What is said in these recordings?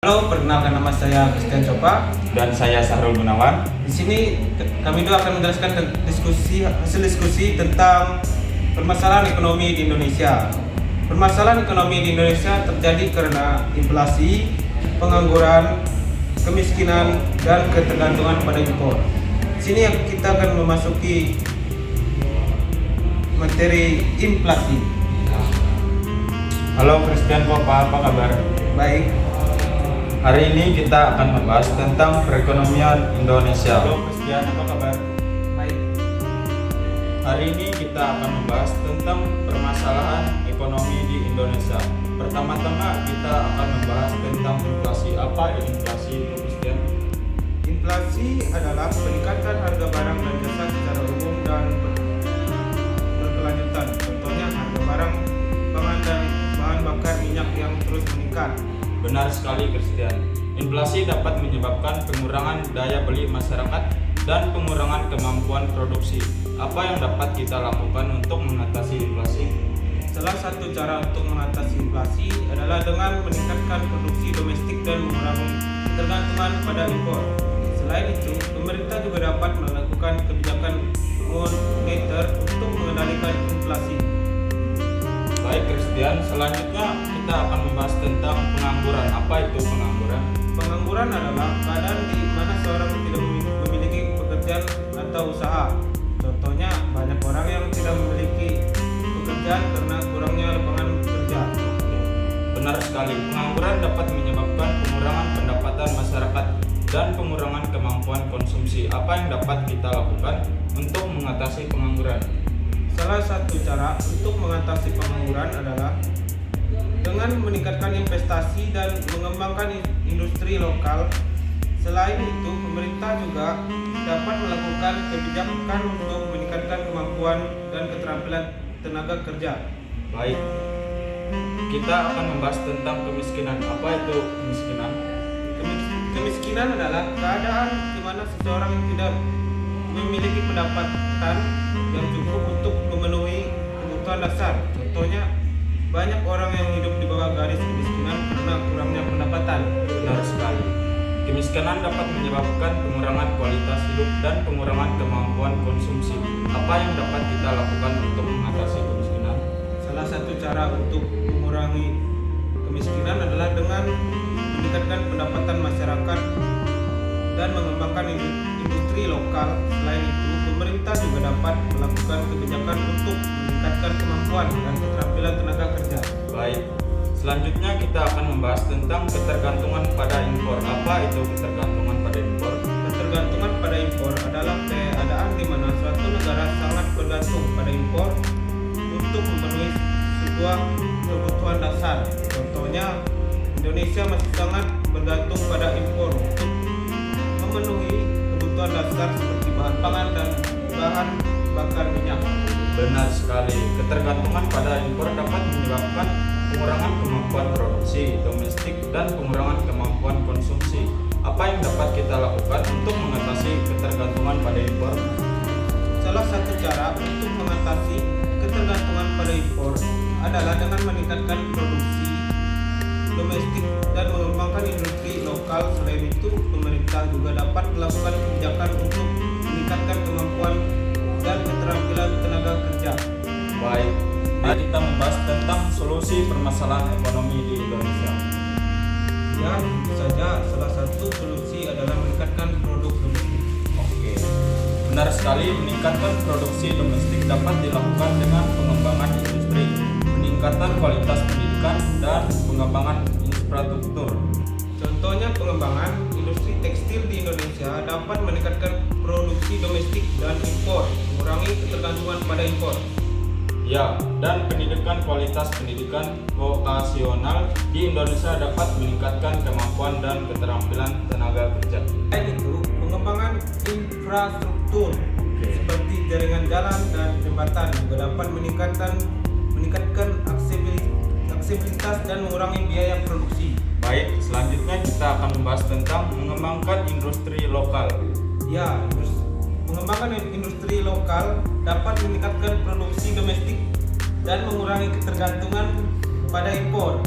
Halo, perkenalkan nama saya Christian Copa. Dan saya Sahrul Gunawan. Di sini kami dua akan menjelaskan hasil diskusi tentang permasalahan ekonomi di Indonesia. Permasalahan ekonomi di Indonesia terjadi karena inflasi, pengangguran, kemiskinan, dan ketergantungan pada impor. Di sini kita akan memasuki materi inflasi. Halo Christian Copa, apa kabar? Baik. Hari ini kita akan membahas tentang perekonomian Indonesia. Halo Christian, apa kabar? Baik. Hari ini kita akan membahas tentang permasalahan ekonomi di Indonesia. Pertama-tama kita akan membahas tentang inflasi. Apa inflasi itu, Christian? Inflasi adalah peningkatan harga barang dan jasa secara umum dan berkelanjutan. Contohnya harga barang, pangan dan bahan bakar minyak yang terus meningkat. Benar sekali, Christian. Inflasi dapat menyebabkan pengurangan daya beli masyarakat dan pengurangan kemampuan produksi. Apa yang dapat kita lakukan untuk mengatasi inflasi? Salah satu cara untuk mengatasi inflasi adalah dengan meningkatkan produksi domestik dan mengurangi ketergantungan pada impor. Selain itu, pemerintah juga dapat melakukan kebijakan moneter untuk mengendalikan inflasi. Baik Christian, selanjutnya kita akan membahas tentang pengangguran. Apa itu pengangguran? Pengangguran adalah keadaan di mana seorang tidak memiliki pekerjaan atau usaha. Contohnya, banyak orang yang tidak memiliki pekerjaan karena kurangnya lapangan kerja. Benar sekali, pengangguran dapat menyebabkan pengurangan pendapatan masyarakat dan pengurangan kemampuan konsumsi. Apa yang dapat kita lakukan untuk mengatasi pengangguran? Salah satu cara untuk mengatasi pengangguran adalah dengan meningkatkan investasi dan mengembangkan industri lokal. Selain itu, pemerintah juga dapat melakukan kebijakan untuk meningkatkan kemampuan dan keterampilan tenaga kerja. Baik, kita akan membahas tentang kemiskinan. Apa itu kemiskinan? Kemiskinan adalah keadaan di mana seseorang yang tidak memiliki pendapatan yang cukup untuk memenuhi kebutuhan dasar. Contohnya, banyak orang yang hidup di bawah garis kemiskinan karena kurangnya pendapatan. Benar sekali. Kemiskinan dapat menyebabkan pengurangan kualitas hidup dan pengurangan kemampuan konsumsi. Apa yang dapat kita lakukan untuk mengatasi kemiskinan? Salah satu cara untuk mengurangi kemiskinan adalah dengan meningkatkan pendapatan masyarakat dan mengembangkan industri lokal. Selain itu, pemerintah juga dapat melakukan kebijakan untuk meningkatkan kemampuan dan keterampilan tenaga kerja. Baik, selanjutnya kita akan membahas tentang ketergantungan pada impor. Apa itu ketergantungan pada impor? Ketergantungan pada impor adalah keadaan di mana suatu negara sangat bergantung pada impor untuk memenuhi sebuah kebutuhan dasar. Contohnya, Indonesia masih sangat bergantung pada impor untuk memenuhi kebutuhan dasar seperti bahan pangan dan bahan bakar minyak. Benar sekali, ketergantungan pada impor dapat menyebabkan pengurangan kemampuan produksi domestik dan pengurangan kemampuan konsumsi. Apa yang dapat kita lakukan untuk mengatasi ketergantungan pada impor? Salah satu cara untuk mengatasi ketergantungan pada impor adalah dengan meningkatkan produksi domestik dan mengembangkan industri lokal. Selain itu, pemerintah juga dapat melakukan kebijakan untuk meningkatkan kemampuan dan keterampilan tenaga kerja. Baik, mari kita membahas tentang solusi permasalahan ekonomi di Indonesia. Ya, tentu saja salah satu solusi adalah meningkatkan produk domestik. Oke, benar sekali, meningkatkan produksi domestik dapat dilakukan dengan pengembangan industri, peningkatan kualitas pendidikan, dan pengembangan infrastruktur. Contohnya, pengembangan industri tekstil di Indonesia dapat meningkatkan produksi domestik dan impor, mengurangi ketergantungan pada impor. Ya, dan kualitas pendidikan vokasional di Indonesia dapat meningkatkan kemampuan dan keterampilan tenaga kerja. Selain itu, pengembangan infrastruktur seperti jaringan jalan dan jembatan juga dapat meningkatkan aksesibilitas dan mengurangi biaya produksi. Baik, selanjutnya kita akan membahas tentang mengembangkan industri lokal. Ya, mengembangkan industri lokal dapat meningkatkan produksi domestik dan mengurangi ketergantungan pada impor.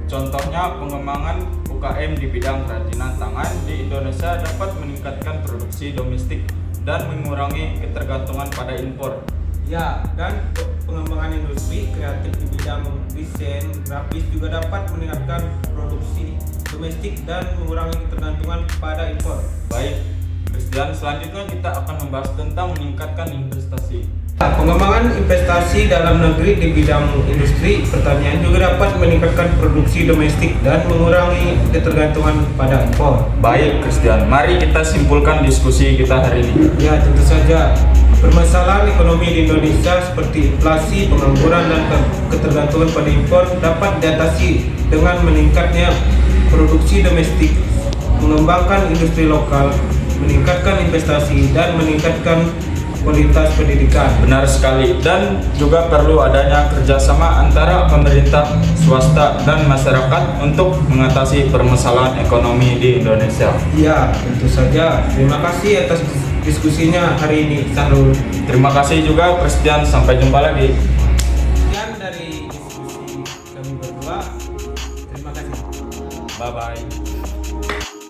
Contohnya pengembangan UKM di bidang kerajinan tangan di Indonesia dapat meningkatkan produksi domestik dan mengurangi ketergantungan pada impor. Ya, dan pengembangan industri kreatif di bidang desain grafis juga dapat meningkatkan produksi domestik dan mengurangi ketergantungan pada impor. Baik, Christian, selanjutnya kita akan membahas tentang meningkatkan investasi. Pengembangan investasi dalam negeri di bidang industri pertanian juga dapat meningkatkan produksi domestik dan mengurangi ketergantungan pada impor. Baik, Christian, mari kita simpulkan diskusi kita hari ini. Ya, tentu saja permasalahan ekonomi di Indonesia seperti inflasi, pengangguran, dan ketergantungan pada impor dapat diatasi dengan meningkatnya produksi domestik, mengembangkan industri lokal, meningkatkan investasi, dan meningkatkan kualitas pendidikan. Benar sekali, dan juga perlu adanya kerjasama antara pemerintah, swasta, dan masyarakat untuk mengatasi permasalahan ekonomi di Indonesia. Ya, tentu saja. Terima kasih atas diskusinya hari ini, Sahrul. Terima kasih juga, Christian. Sampai jumpa lagi. Sekian dari diskusi kami berdua. Terima kasih. Bye-bye.